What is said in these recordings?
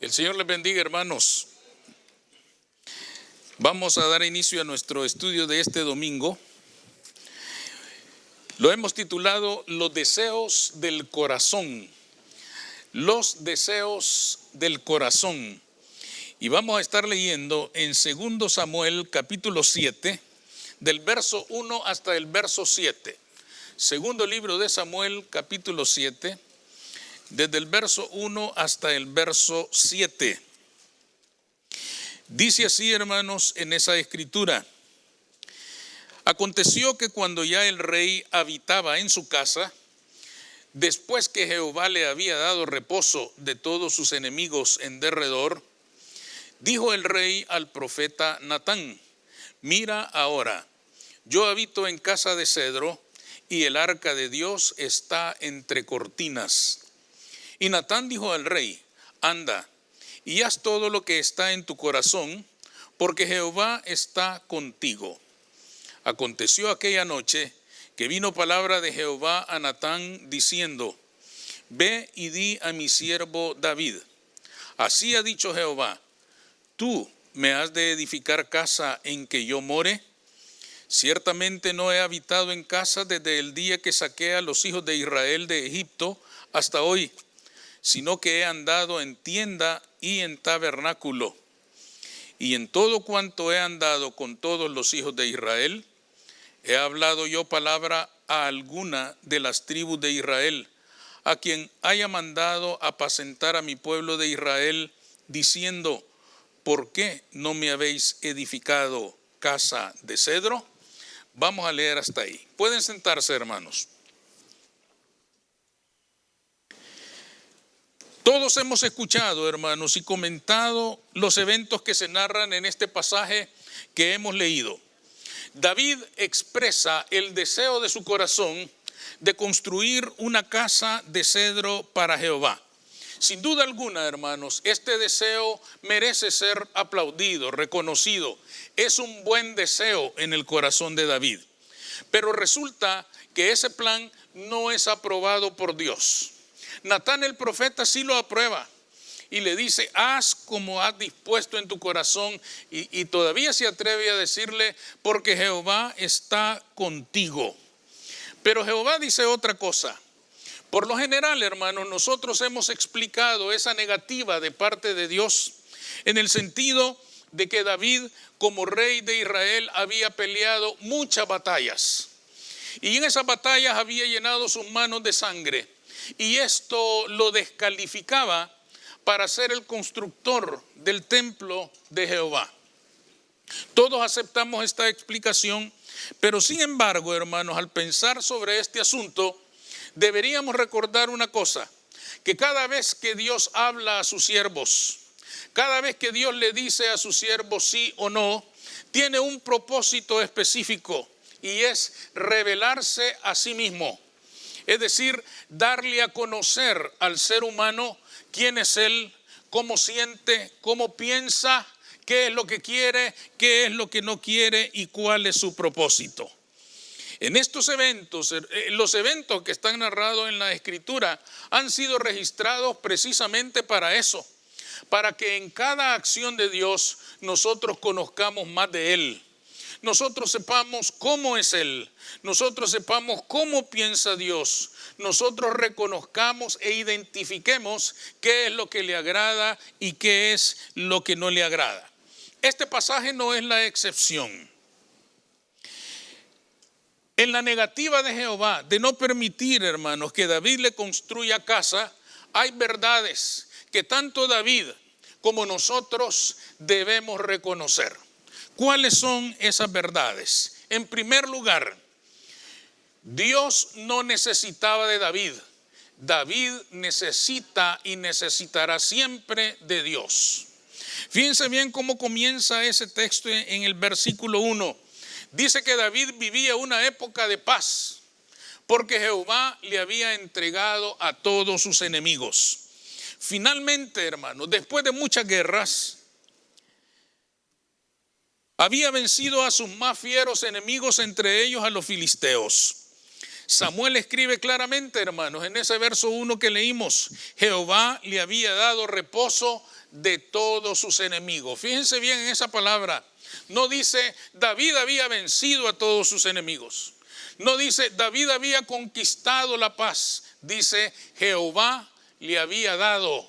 El Señor les bendiga, hermanos. Vamos a dar inicio a nuestro estudio de este domingo. Lo hemos titulado Los deseos del corazón. Los deseos del corazón. Y vamos a estar leyendo en 2 Samuel capítulo 7, del verso 1 hasta el verso 7. Segundo libro de Samuel capítulo 7, desde el verso 1 hasta el verso 7. Dice así, hermanos, en esa escritura: aconteció que cuando ya el rey habitaba en su casa, después que Jehová le había dado reposo de todos sus enemigos en derredor, dijo el rey al profeta Natán: mira ahora, yo habito en casa de cedro, y el arca de Dios está entre cortinas. Y Natán dijo al rey: anda, y haz todo lo que está en tu corazón, porque Jehová está contigo. Aconteció aquella noche que vino palabra de Jehová a Natán diciendo: ve y di a mi siervo David: así ha dicho Jehová, tú me has de edificar casa en que yo more. Ciertamente no he habitado en casa desde el día que saqué a los hijos de Israel de Egipto hasta hoy, sino que he andado en tienda y en tabernáculo. Y en todo cuanto he andado con todos los hijos de Israel, he hablado yo palabra a alguna de las tribus de Israel, a quien haya mandado apacentar a mi pueblo de Israel, diciendo: ¿por qué no me habéis edificado casa de cedro? Vamos a leer hasta ahí. Pueden sentarse, hermanos. Todos hemos escuchado, hermanos, y comentado los eventos que se narran en este pasaje que hemos leído. David expresa el deseo de su corazón de construir una casa de cedro para Jehová. Sin duda alguna, hermanos, este deseo merece ser aplaudido, reconocido. Es un buen deseo en el corazón de David. Pero resulta que ese plan no es aprobado por Dios. Natán el profeta sí lo aprueba y le dice: haz como has dispuesto en tu corazón, y todavía se atreve a decirle: porque Jehová está contigo. Pero Jehová dice otra cosa. Por lo general, hermanos, nosotros hemos explicado esa negativa de parte de Dios en el sentido de que David, como rey de Israel, había peleado muchas batallas, y en esas batallas había llenado sus manos de sangre, y esto lo descalificaba para ser el constructor del templo de Jehová. Todos aceptamos esta explicación, pero sin embargo, hermanos, al pensar sobre este asunto, deberíamos recordar una cosa: que cada vez que Dios habla a sus siervos, cada vez que Dios le dice a sus siervos sí o no, tiene un propósito específico, y es revelarse a sí mismo. Es decir, darle a conocer al ser humano quién es él, cómo siente, cómo piensa, qué es lo que quiere, qué es lo que no quiere y cuál es su propósito. En estos eventos, los eventos que están narrados en la Escritura han sido registrados precisamente para eso, para que en cada acción de Dios nosotros conozcamos más de Él. Nosotros sepamos cómo es Él, nosotros sepamos cómo piensa Dios, nosotros reconozcamos e identifiquemos qué es lo que le agrada y qué es lo que no le agrada. Este pasaje no es la excepción. En la negativa de Jehová de no permitir, hermanos, que David le construya casa, hay verdades que tanto David como nosotros debemos reconocer. ¿Cuáles son esas verdades? En primer lugar, Dios no necesitaba de David. David necesita y necesitará siempre de Dios. Fíjense bien cómo comienza ese texto en el versículo 1. Dice que David vivía una época de paz, porque Jehová le había entregado a todos sus enemigos. Finalmente, hermanos, después de muchas guerras, había vencido a sus más fieros enemigos, entre ellos a los filisteos. Samuel escribe claramente, hermanos, en ese verso 1 que leímos, Jehová le había dado reposo de todos sus enemigos. Fíjense bien en esa palabra. No dice David había vencido a todos sus enemigos. No dice David había conquistado la paz. Dice Jehová le había dado.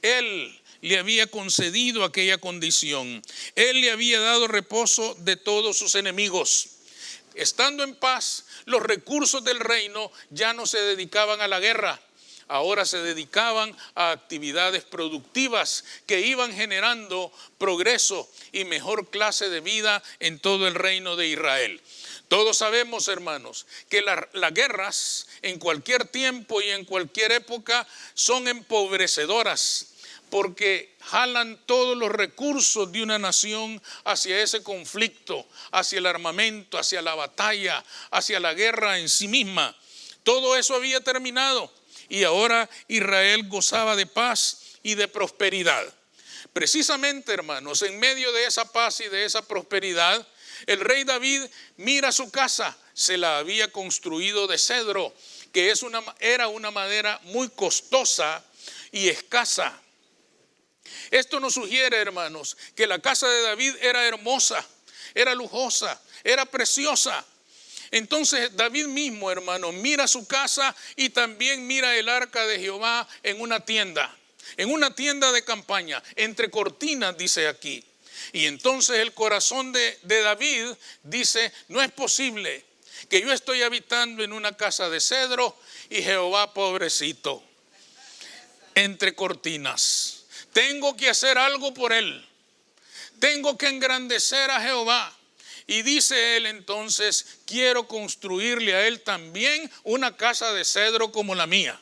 Él le había concedido aquella condición. Él le había dado reposo de todos sus enemigos. Estando en paz, los recursos del reino ya no se dedicaban a la guerra. Ahora se dedicaban a actividades productivas que iban generando progreso y mejor clase de vida en todo el reino de Israel. Todos sabemos, hermanos, que las guerras en cualquier tiempo y en cualquier época son empobrecedoras, porque jalan todos los recursos de una nación hacia ese conflicto, hacia el armamento, hacia la batalla, hacia la guerra en sí misma. Todo eso había terminado y ahora Israel gozaba de paz y de prosperidad. Precisamente, hermanos, en medio de esa paz y de esa prosperidad, el rey David mira su casa, se la había construido de cedro, que era una madera muy costosa y escasa. Esto nos sugiere, hermanos, que la casa de David era hermosa, era lujosa, era preciosa. Entonces David mismo, hermano, mira su casa y también mira el arca de Jehová en una tienda de campaña, entre cortinas, dice aquí. Y entonces el corazón de David dice, no es posible que yo estoy habitando en una casa de cedro y Jehová pobrecito, entre cortinas. Tengo que hacer algo por él. Tengo que engrandecer a Jehová. Y dice él entonces, quiero construirle a él también una casa de cedro como la mía.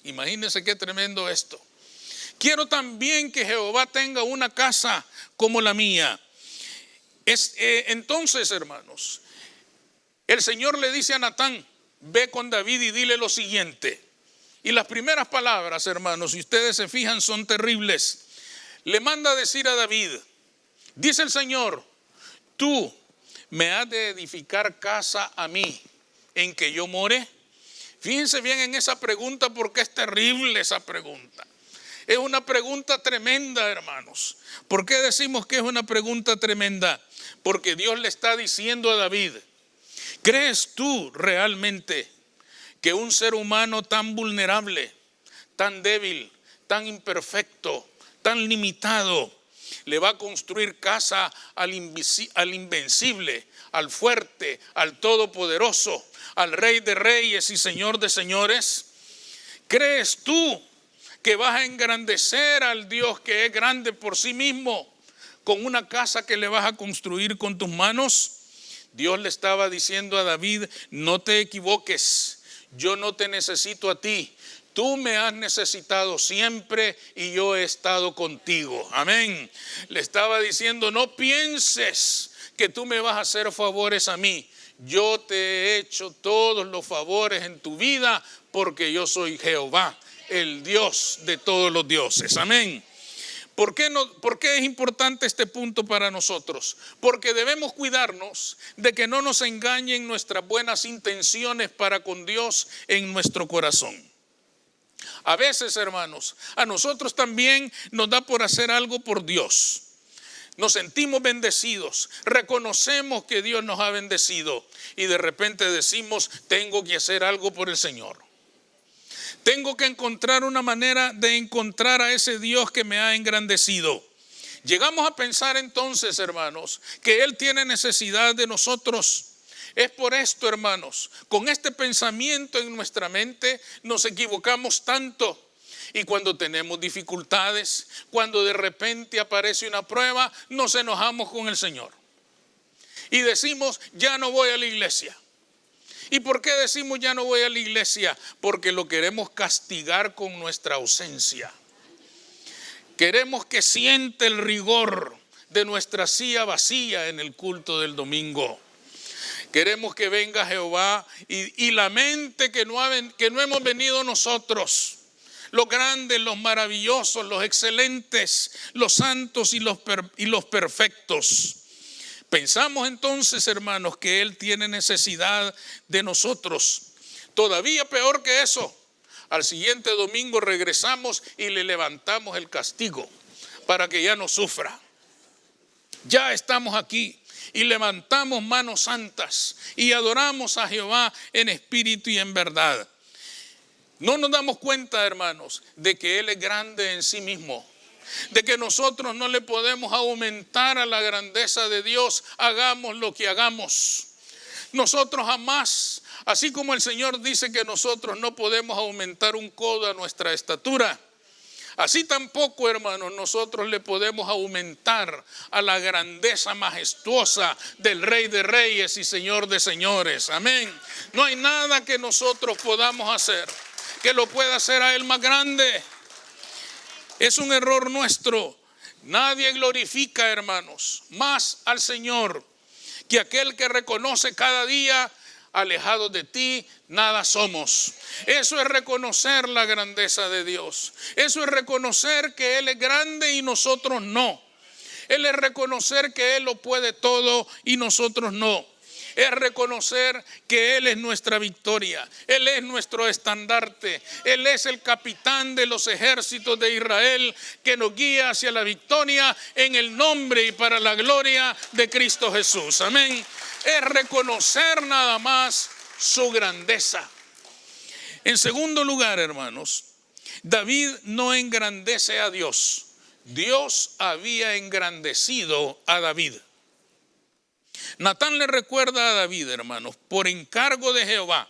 Imagínense qué tremendo esto. Quiero también que Jehová tenga una casa como la mía. Entonces, hermanos, el Señor le dice a Natán, ve con David y dile lo siguiente. Y las primeras palabras, hermanos, si ustedes se fijan, son terribles. Le manda a decir a David, dice el Señor, tú me has de edificar casa a mí, en que yo more. Fíjense bien en esa pregunta porque es terrible esa pregunta. Es una pregunta tremenda, hermanos. ¿Por qué decimos que es una pregunta tremenda? Porque Dios le está diciendo a David, ¿crees tú realmente que un ser humano tan vulnerable, tan débil, tan imperfecto, tan limitado, le va a construir casa al invencible, al fuerte, al todopoderoso, al Rey de reyes y Señor de señores? ¿Crees tú que vas a engrandecer al Dios que es grande por sí mismo con una casa que le vas a construir con tus manos? Dios le estaba diciendo a David, no te equivoques, yo no te necesito a ti. Tú me has necesitado siempre y yo he estado contigo. Amén. Le estaba diciendo, no pienses que tú me vas a hacer favores a mí. Yo te he hecho todos los favores en tu vida porque yo soy Jehová, el Dios de todos los dioses. Amén. ¿Por qué es importante este punto para nosotros? Porque debemos cuidarnos de que no nos engañen nuestras buenas intenciones para con Dios en nuestro corazón. A veces, hermanos, a nosotros también nos da por hacer algo por Dios. Nos sentimos bendecidos, reconocemos que Dios nos ha bendecido y de repente decimos, tengo que hacer algo por el Señor. Tengo que encontrar una manera de encontrar a ese Dios que me ha engrandecido. Llegamos a pensar entonces, hermanos, que Él tiene necesidad de nosotros. Es por esto, hermanos, con este pensamiento en nuestra mente nos equivocamos tanto. Y cuando tenemos dificultades, cuando de repente aparece una prueba, nos enojamos con el Señor. Y decimos, ya no voy a la iglesia. ¿Y por qué decimos ya no voy a la iglesia? Porque lo queremos castigar con nuestra ausencia. Queremos que siente el rigor de nuestra silla vacía en el culto del domingo. Queremos que venga Jehová y lamente que no hemos venido nosotros. Los grandes, los maravillosos, los excelentes, los santos y los perfectos. Pensamos entonces, hermanos, que Él tiene necesidad de nosotros. Todavía peor que eso, al siguiente domingo regresamos y le levantamos el castigo para que ya no sufra. Ya estamos aquí y levantamos manos santas y adoramos a Jehová en espíritu y en verdad. No nos damos cuenta, hermanos, de que Él es grande en sí mismo, de que nosotros no le podemos aumentar a la grandeza de Dios, hagamos lo que hagamos. Nosotros jamás, así como el Señor dice que nosotros no podemos aumentar un codo a nuestra estatura, así tampoco, hermanos, nosotros le podemos aumentar a la grandeza majestuosa del Rey de Reyes y Señor de Señores. Amén. No hay nada que nosotros podamos hacer que lo pueda hacer a Él más grande. Es un error nuestro. Nadie glorifica, hermanos, más al Señor que aquel que reconoce cada día: alejados de ti, nada somos. Eso es reconocer la grandeza de Dios. Eso es reconocer que Él es grande y nosotros no. Él es reconocer que Él lo puede todo y nosotros no. Es reconocer que Él es nuestra victoria. Él es nuestro estandarte. Él es el capitán de los ejércitos de Israel que nos guía hacia la victoria en el nombre y para la gloria de Cristo Jesús. Amén. Es reconocer nada más su grandeza. En segundo lugar, hermanos, David no engrandece a Dios. Dios había engrandecido a David. Natán le recuerda a David, hermanos, por encargo de Jehová.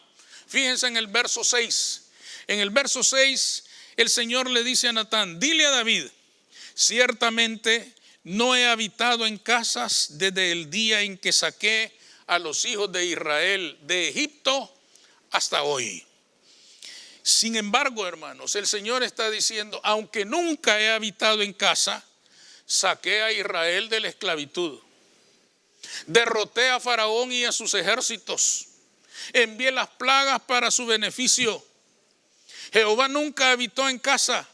Fíjense en el verso 6. En el verso 6, el Señor le dice a Natán: dile a David, ciertamente no he habitado en casas desde el día en que saqué a los hijos de Israel de Egipto hasta hoy. Sin embargo, hermanos, el Señor está diciendo: aunque nunca he habitado en casa, saqué a Israel de la esclavitud. Derroté a Faraón y a sus ejércitos. Envié las plagas para su beneficio. Jehová nunca habitó en casa,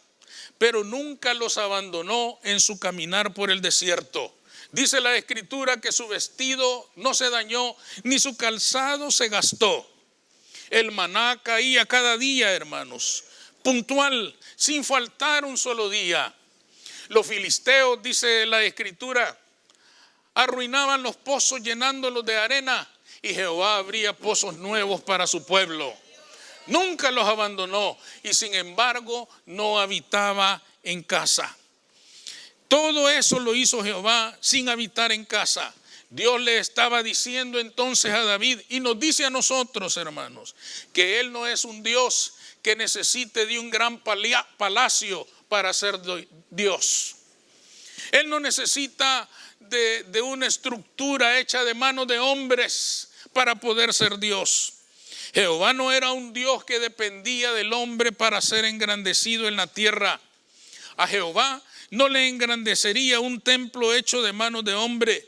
pero nunca los abandonó en su caminar por el desierto. Dice la Escritura que su vestido no se dañó, ni su calzado se gastó. El maná caía cada día, hermanos, puntual, sin faltar un solo día. Los filisteos, dice la Escritura, arruinaban los pozos llenándolos de arena, y Jehová abría pozos nuevos para su pueblo. Nunca los abandonó y sin embargo no habitaba en casa. Todo eso lo hizo Jehová sin habitar en casa. Dios le estaba diciendo entonces a David, y nos dice a nosotros, hermanos, que Él no es un Dios que necesite de un gran palacio para ser Dios. Él no necesita de una estructura hecha de manos de hombres para poder ser Dios. Jehová no era un Dios que dependía del hombre para ser engrandecido en la tierra. A Jehová no le engrandecería un templo hecho de manos de hombre,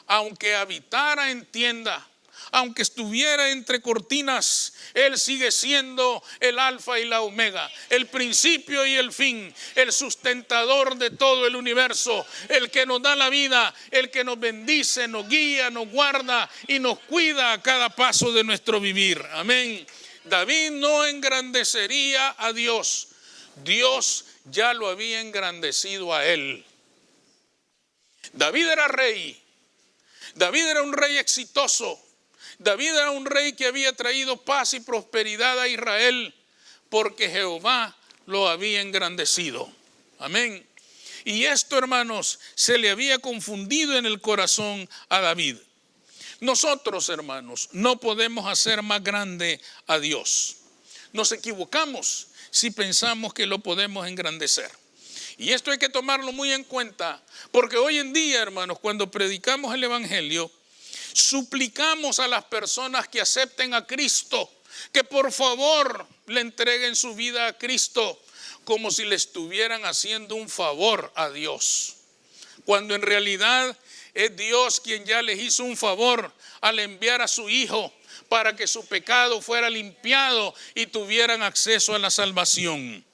aunque habitara en tienda, aunque estuviera entre cortinas. Él sigue siendo el alfa y la omega, el principio y el fin, el sustentador de todo el universo, el que nos da la vida, el que nos bendice, nos guía, nos guarda y nos cuida a cada paso de nuestro vivir. Amén. David no engrandecería a Dios. Dios ya lo había engrandecido a él. David era rey. David era un rey exitoso. David era un rey que había traído paz y prosperidad a Israel porque Jehová lo había engrandecido. Amén. Y esto, hermanos, se le había confundido en el corazón a David. Nosotros, hermanos, no podemos hacer más grande a Dios. Nos equivocamos si pensamos que lo podemos engrandecer. Y esto hay que tomarlo muy en cuenta, porque hoy en día, hermanos, cuando predicamos el Evangelio, suplicamos a las personas que acepten a Cristo, que por favor le entreguen su vida a Cristo, como si le estuvieran haciendo un favor a Dios, cuando en realidad es Dios quien ya les hizo un favor al enviar a su Hijo para que su pecado fuera limpiado y tuvieran acceso a la salvación.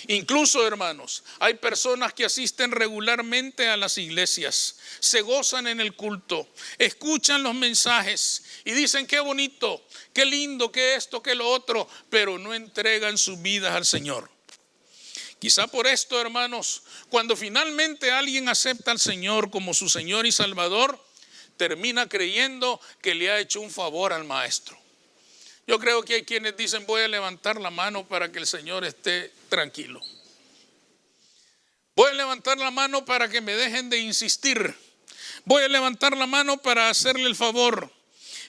Incluso, hermanos, hay personas que asisten regularmente a las iglesias, se gozan en el culto, escuchan los mensajes y dicen qué bonito, qué lindo, qué esto, qué lo otro, pero no entregan sus vidas al Señor. Quizá por esto, hermanos, cuando finalmente alguien acepta al Señor como su Señor y Salvador, termina creyendo que le ha hecho un favor al maestro. Yo creo que hay quienes dicen, voy a levantar la mano para que el Señor esté tranquilo. Voy a levantar la mano para que me dejen de insistir. Voy a levantar la mano para hacerle el favor.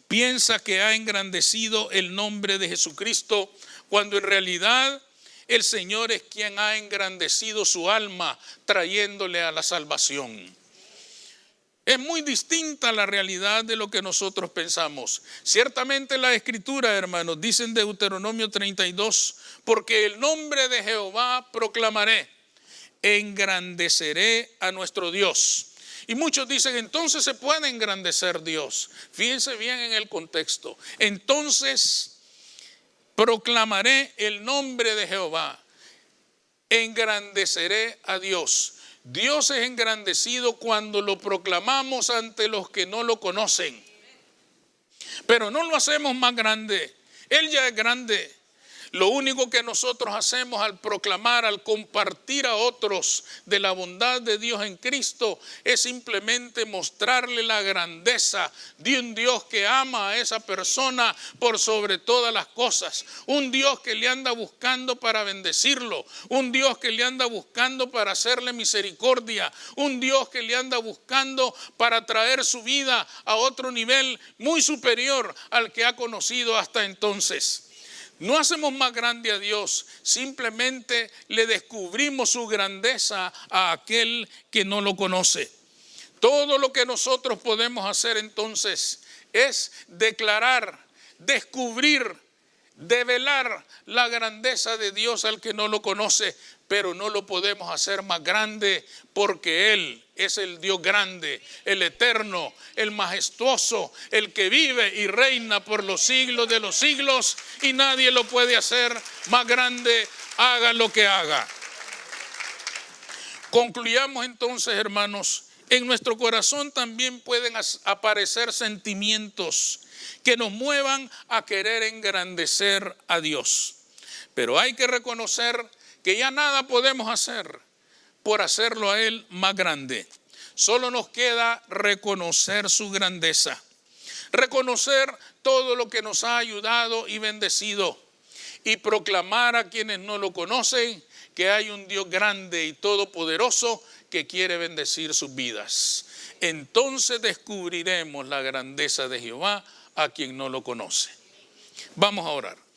Piensa que ha engrandecido el nombre de Jesucristo, cuando en realidad el Señor es quien ha engrandecido su alma, trayéndole a la salvación. Es muy distinta la realidad de lo que nosotros pensamos. Ciertamente la Escritura, hermanos, dice en Deuteronomio 32, porque el nombre de Jehová proclamaré, engrandeceré a nuestro Dios. Y muchos dicen, entonces se puede engrandecer Dios. Fíjense bien en el contexto. Entonces proclamaré el nombre de Jehová, engrandeceré a Dios. Dios es engrandecido cuando lo proclamamos ante los que no lo conocen. Pero no lo hacemos más grande. Él ya es grande. Lo único que nosotros hacemos al proclamar, al compartir a otros de la bondad de Dios en Cristo, es simplemente mostrarle la grandeza de un Dios que ama a esa persona por sobre todas las cosas. Un Dios que le anda buscando para bendecirlo. Un Dios que le anda buscando para hacerle misericordia. Un Dios que le anda buscando para traer su vida a otro nivel muy superior al que ha conocido hasta entonces. No hacemos más grande a Dios, simplemente le descubrimos su grandeza a aquel que no lo conoce. Todo lo que nosotros podemos hacer entonces es declarar, descubrir, develar la grandeza de Dios al que no lo conoce, pero no lo podemos hacer más grande porque Él es el Dios grande, el eterno, el majestuoso, el que vive y reina por los siglos de los siglos, y nadie lo puede hacer más grande, haga lo que haga. Concluyamos entonces, hermanos, en nuestro corazón también pueden aparecer sentimientos que nos muevan a querer engrandecer a Dios. Pero hay que reconocer que ya nada podemos hacer por hacerlo a Él más grande. Solo nos queda reconocer su grandeza, reconocer todo lo que nos ha ayudado y bendecido, y proclamar a quienes no lo conocen que hay un Dios grande y todopoderoso que quiere bendecir sus vidas. Entonces descubriremos la grandeza de Jehová a quien no lo conoce. Vamos a orar.